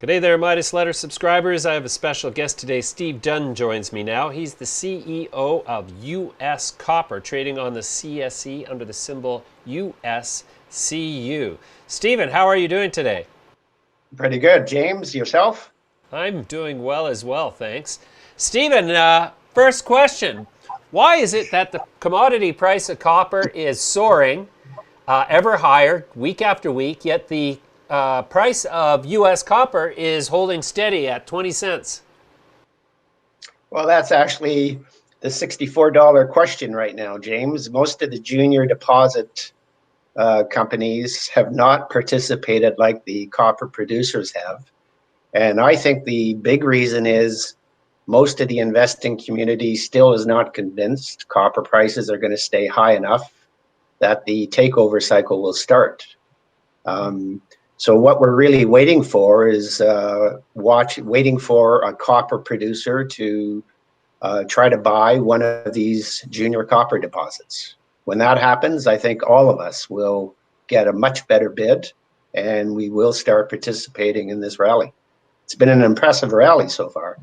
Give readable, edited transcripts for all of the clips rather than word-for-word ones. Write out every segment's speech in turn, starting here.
Good day there, Midas Letter subscribers. I have a special guest today. Steve Dunn joins me now. He's the CEO of US Copper, trading on the CSE under the symbol USCU. Stephen, how are you doing today? Pretty good. James, yourself? I'm doing well as well, thanks. Stephen, first question. Why is it that the commodity price of copper is soaring ever higher week after week, yet the price of U.S. copper is holding steady at 20 cents? Well, that's actually the $64 question right now, James. Most of the junior deposit companies have not participated like the copper producers have. And I think the big reason is most of the investing community still is not convinced copper prices are going to stay high enough that the takeover cycle will start. Um, so what we're really waiting for is waiting for a copper producer to try to buy one of these junior copper deposits. When that happens, I think all of us will get a much better bid and we will start participating in this rally. It's been an impressive rally so far.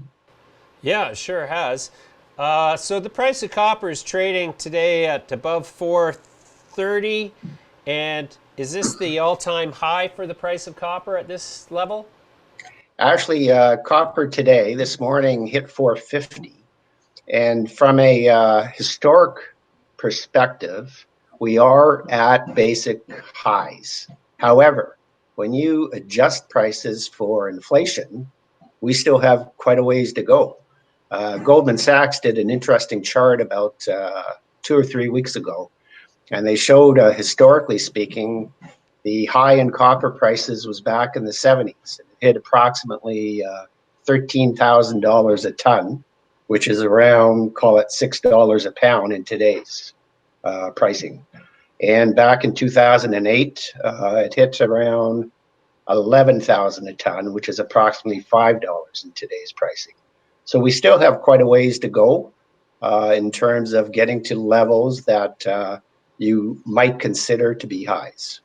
Yeah, it sure has. So the price of copper is trading today at above 430, and is this the all-time high for the price of copper at this level? Actually, copper today, this morning, hit 450. And from a historic perspective, we are at basic highs. However, when you adjust prices for inflation, we still have quite a ways to go. Goldman Sachs did an interesting chart about 2 or 3 weeks ago, and they showed, historically speaking, the high in copper prices was back in the 70s. It hit approximately $13,000 a ton, which is around, call it $6 a pound in today's pricing. And back in 2008, it hit around 11,000 a ton, which is approximately $5 in today's pricing. So we still have quite a ways to go in terms of getting to levels that you might consider to be highs.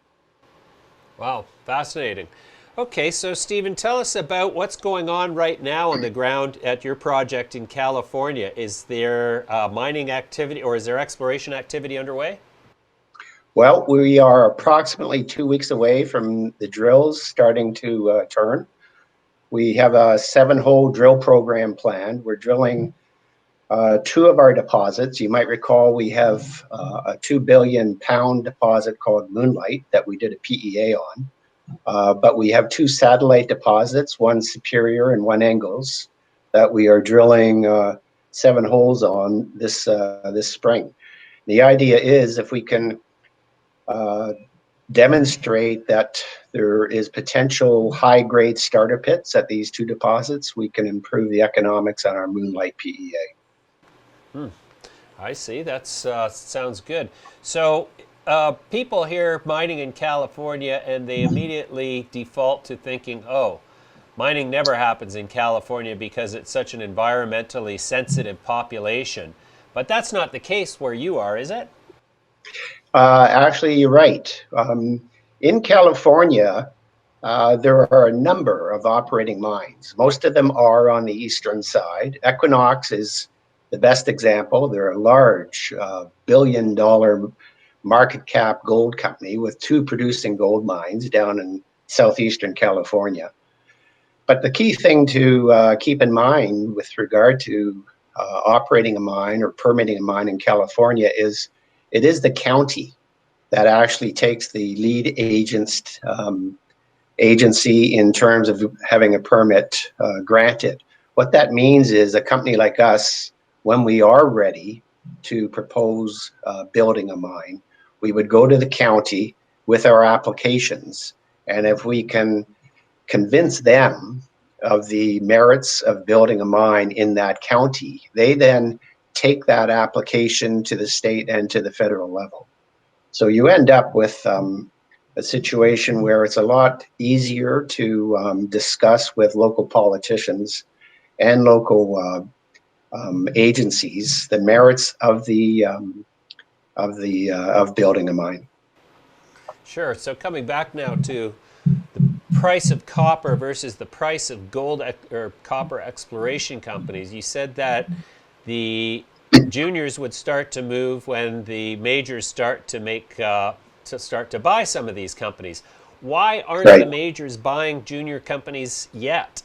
Wow, fascinating. Okay, so Stephen, tell us about what's going on right now on the ground at your project in California. Is there mining activity or is there exploration activity underway? Well, we are approximately 2 weeks away from the drills starting to turn. We have a 7-hole drill program planned. We're drilling two of our deposits. You might recall we have a 2 billion pound deposit called Moonlight that we did a PEA on. But we have two satellite deposits, one Superior and one Engels, that we are drilling 7 holes on this spring. The idea is if we can demonstrate that there is potential high-grade starter pits at these two deposits, we can improve the economics on our Moonlight PEA. I see. That sounds good. So people hear mining in California and they immediately default to thinking, oh, mining never happens in California because it's such an environmentally sensitive population. But that's not the case where you are, is it? Actually, you're right. In California, there are a number of operating mines. Most of them are on the eastern side. Equinox is the best example. They're a large billion-dollar market cap gold company with two producing gold mines down in southeastern California. But the key thing to keep in mind with regard to operating a mine or permitting a mine in California is it is the county that actually takes the lead agency in terms of having a permit granted. What that means is a company like us, when we are ready to propose building a mine, we would go to the county with our applications. And if we can convince them of the merits of building a mine in that county, they then take that application to the state and to the federal level. So you end up with a situation where it's a lot easier to discuss with local politicians and local agencies the merits of building a mine. Sure. So coming back now to the price of copper versus the price of gold or copper exploration companies. You said that the juniors would start to move when the majors start to start to buy some of these companies. Why aren't the Right. majors buying junior companies yet?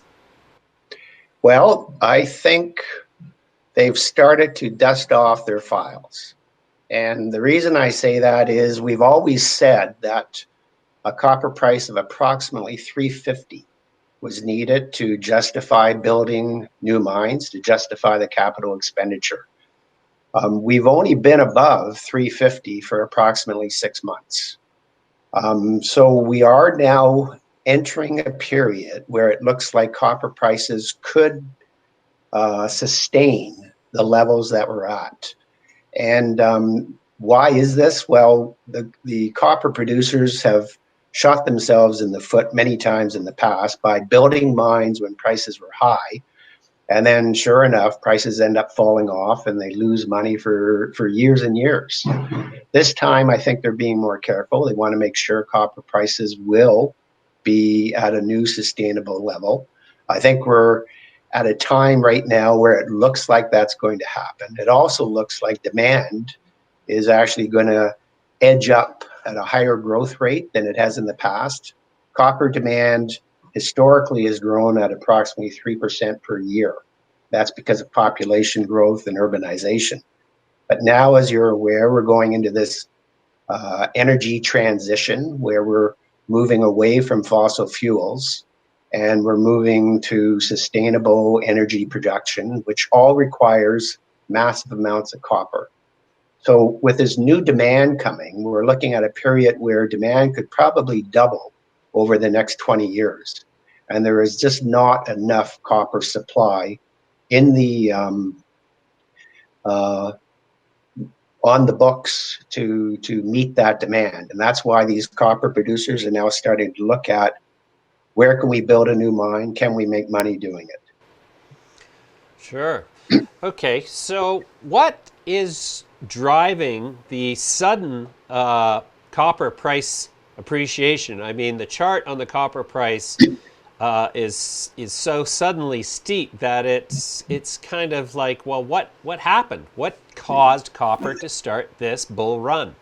Well, I think they've started to dust off their files. And the reason I say that is we've always said that a copper price of approximately 350 was needed to justify building new mines, to justify the capital expenditure. We've only been above 350 for approximately 6 months. So we are now entering a period where it looks like copper prices could sustain the levels that we're at. And why is this? Well, the copper producers have shot themselves in the foot many times in the past by building mines when prices were high. And then, sure enough, prices end up falling off and they lose money for years and years. This time, I think they're being more careful. They want to make sure copper prices will be at a new sustainable level. I think we're at a time right now where it looks like that's going to happen. It also looks like demand is actually going to edge up at a higher growth rate than it has in the past. Copper demand historically has grown at approximately 3% per year. That's because of population growth and urbanization. But now, as you're aware, we're going into this energy transition where we're moving away from fossil fuels and we're moving to sustainable energy production, which all requires massive amounts of copper. So with this new demand coming, we're looking at a period where demand could probably double over the next 20 years. And there is just not enough copper supply in the on the books to meet that demand. And that's why these copper producers are now starting to look at where can we build a new mine? Can we make money doing it? Sure. Okay, so what is driving the sudden copper price appreciation? I mean, the chart on the copper price is so suddenly steep that it's kind of like, well, what happened? What caused copper to start this bull run?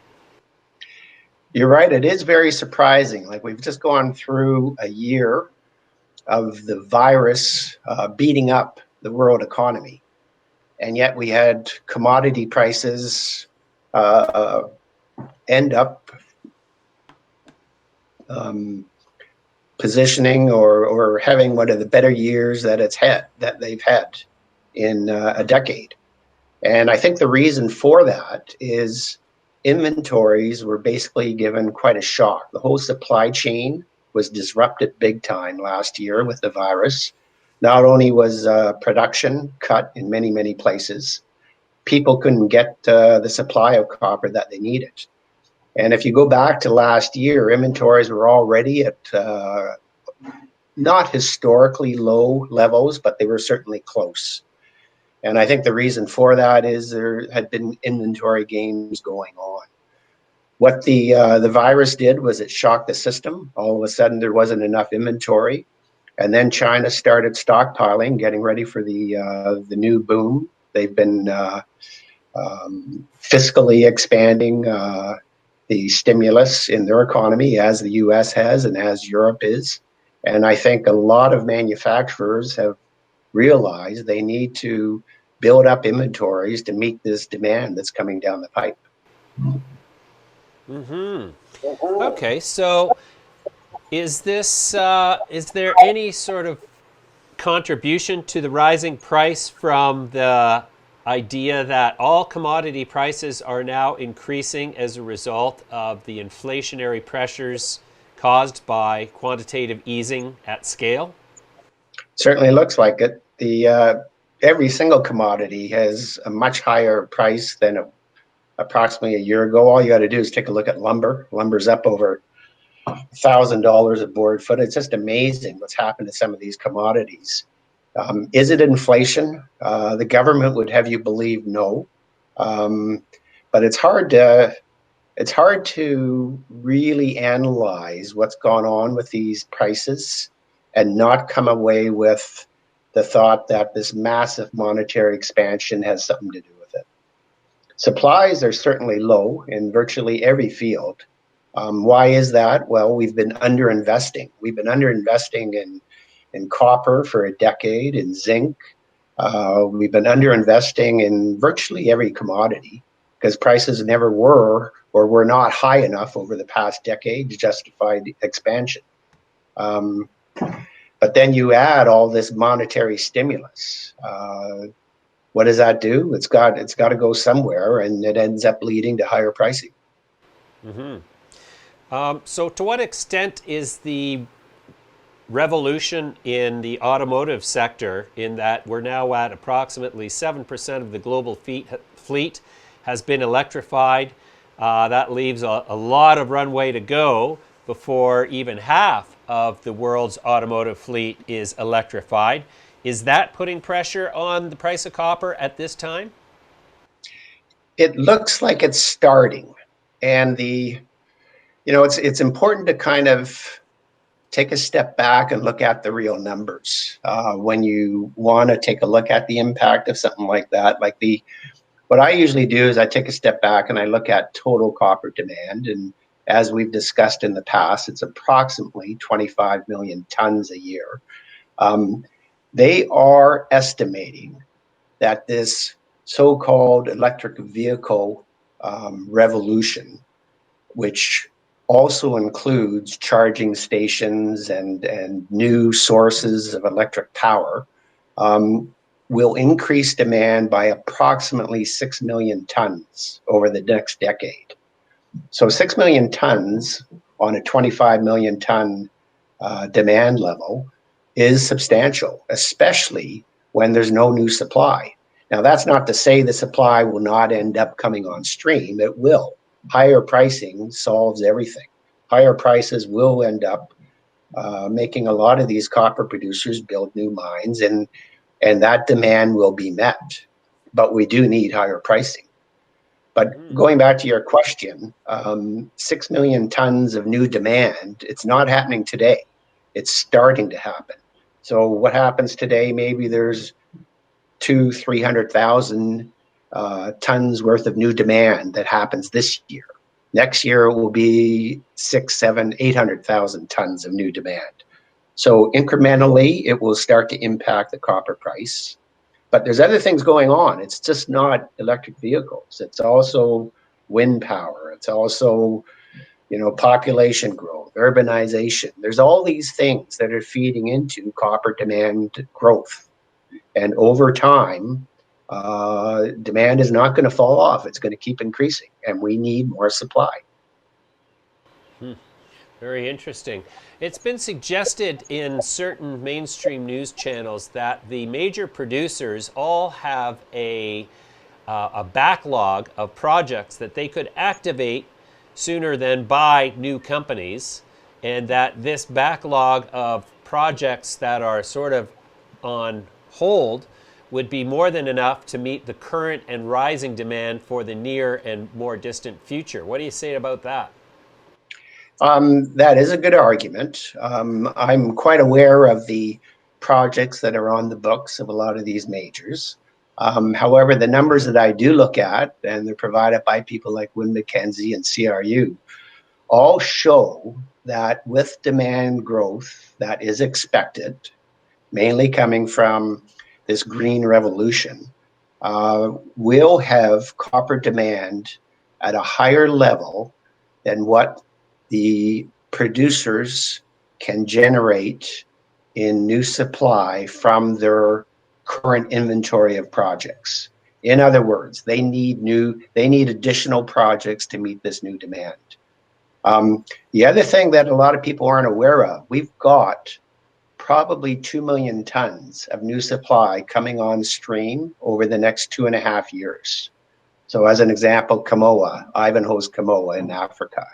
You're right. It is very surprising. Like we've just gone through a year of the virus beating up the world economy. And yet we had commodity prices uh, end up positioning or having one of the better years that they've had in a decade. And I think the reason for that is inventories were basically given quite a shock. The whole supply chain was disrupted big time last year with the virus. Not only was production cut in many, many places, people couldn't get the supply of copper that they needed. And if you go back to last year, inventories were already at not historically low levels, but they were certainly close. And I think the reason for that is there had been inventory gains going on. What the virus did was it shocked the system. All of a sudden, there wasn't enough inventory, and then China started stockpiling, getting ready for the new boom. They've been fiscally expanding the stimulus in their economy, as the U.S. has and as Europe is. And I think a lot of manufacturers have realized they need to build up inventories to meet this demand that's coming down the pipe. Okay, so is there any sort of contribution to the rising price from the idea that all commodity prices are now increasing as a result of the inflationary pressures caused by quantitative easing at scale? Certainly looks like it. The every single commodity has a much higher price than approximately a year ago. All you got to do is take a look at lumber. Lumber's up over $1,000 a board foot. It's just amazing what's happened to some of these commodities. Is it inflation? The government would have you believe no, but it's hard it's hard to really analyze what's gone on with these prices and not come away with the thought that this massive monetary expansion has something to do with it. Supplies are certainly low in virtually every field. Why is that? Well, we've been underinvesting. We've been underinvesting in copper for a decade, in zinc. We've been underinvesting in virtually every commodity because prices never were or were not high enough over the past decade to justify expansion. But then you add all this monetary stimulus. What does that do? It's got to go somewhere, and it ends up leading to higher pricing. So to what extent is the revolution in the automotive sector, in that we're now at approximately 7% of the global fleet has been electrified? That leaves a lot of runway to go before even half of the world's automotive fleet is electrified. Is that putting pressure on the price of copper at this time? It looks like it's starting, and it's important to kind of take a step back and look at the real numbers when you want to take a look at the impact of something like that. What I usually do is I take a step back and I look at total copper demand, and as we've discussed in the past, it's approximately 25 million tons a year. They are estimating that this so-called electric vehicle revolution, which also includes charging stations and new sources of electric power, will increase demand by approximately 6 million tons over the next decade. So 6 million tons on a 25 million ton demand level is substantial, especially when there's no new supply. Now, that's not to say the supply will not end up coming on stream. It will. Higher pricing solves everything. Higher prices will end up making a lot of these copper producers build new mines, and that demand will be met. But we do need higher pricing. But going back to your question, 6 million tons of new demand, it's not happening today. It's starting to happen. So what happens today? Maybe there's 300,000 tons worth of new demand that happens this year. Next year it will be 6, 7, 800,000 tons of new demand. So incrementally, it will start to impact the copper price. But there's other things going on. It's just not electric vehicles. It's also wind power. It's also, population growth, urbanization. There's all these things that are feeding into copper demand growth. And over time, demand is not going to fall off. It's going to keep increasing, and we need more supply. Very interesting. It's been suggested in certain mainstream news channels that the major producers all have a backlog of projects that they could activate sooner than buy new companies, and that this backlog of projects that are sort of on hold would be more than enough to meet the current and rising demand for the near and more distant future. What do you say about that? That is a good argument. I'm quite aware of the projects that are on the books of a lot of these majors. However, the numbers that I do look at, and they're provided by people like Wood Mackenzie and CRU, all show that with demand growth that is expected, mainly coming from this green revolution, we'll have copper demand at a higher level than what the producers can generate in new supply from their current inventory of projects. In other words, they need additional projects to meet this new demand. The other thing that a lot of people aren't aware of, we've got probably 2 million tons of new supply coming on stream over the next 2.5 years. So as an example, Ivanhoe's Kamoa in Africa,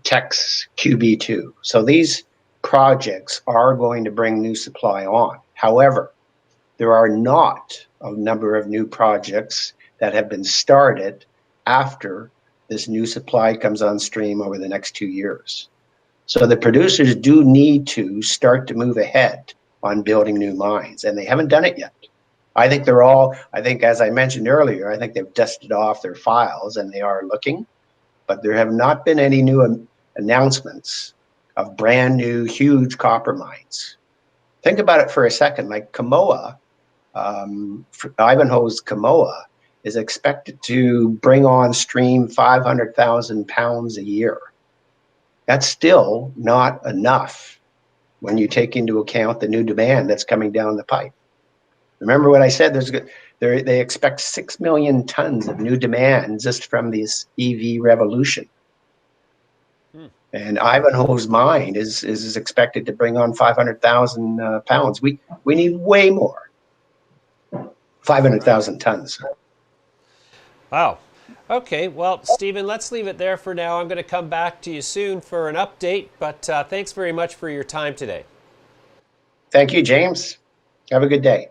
Teck's QB2. So these projects are going to bring new supply on. However, there are not a number of new projects that have been started after this new supply comes on stream over the next 2 years. So the producers do need to start to move ahead on building new mines, and they haven't done it yet. I think as I mentioned earlier, I think they've dusted off their files and they are looking, but there have not been any new announcements of brand new, huge copper mines. Think about it for a second, like Kamoa, Ivanhoe's Kamoa is expected to bring on stream 500,000 pounds a year. That's still not enough when you take into account the new demand that's coming down the pipe. Remember what I said, they expect 6 million tons of new demand just from this EV revolution. And Ivanhoe's mine is expected to bring on 500,000 pounds. We need way more, 500,000 tons. Wow. Okay, well, Stephen, let's leave it there for now. I'm going to come back to you soon for an update, but thanks very much for your time today. Thank you, James. Have a good day.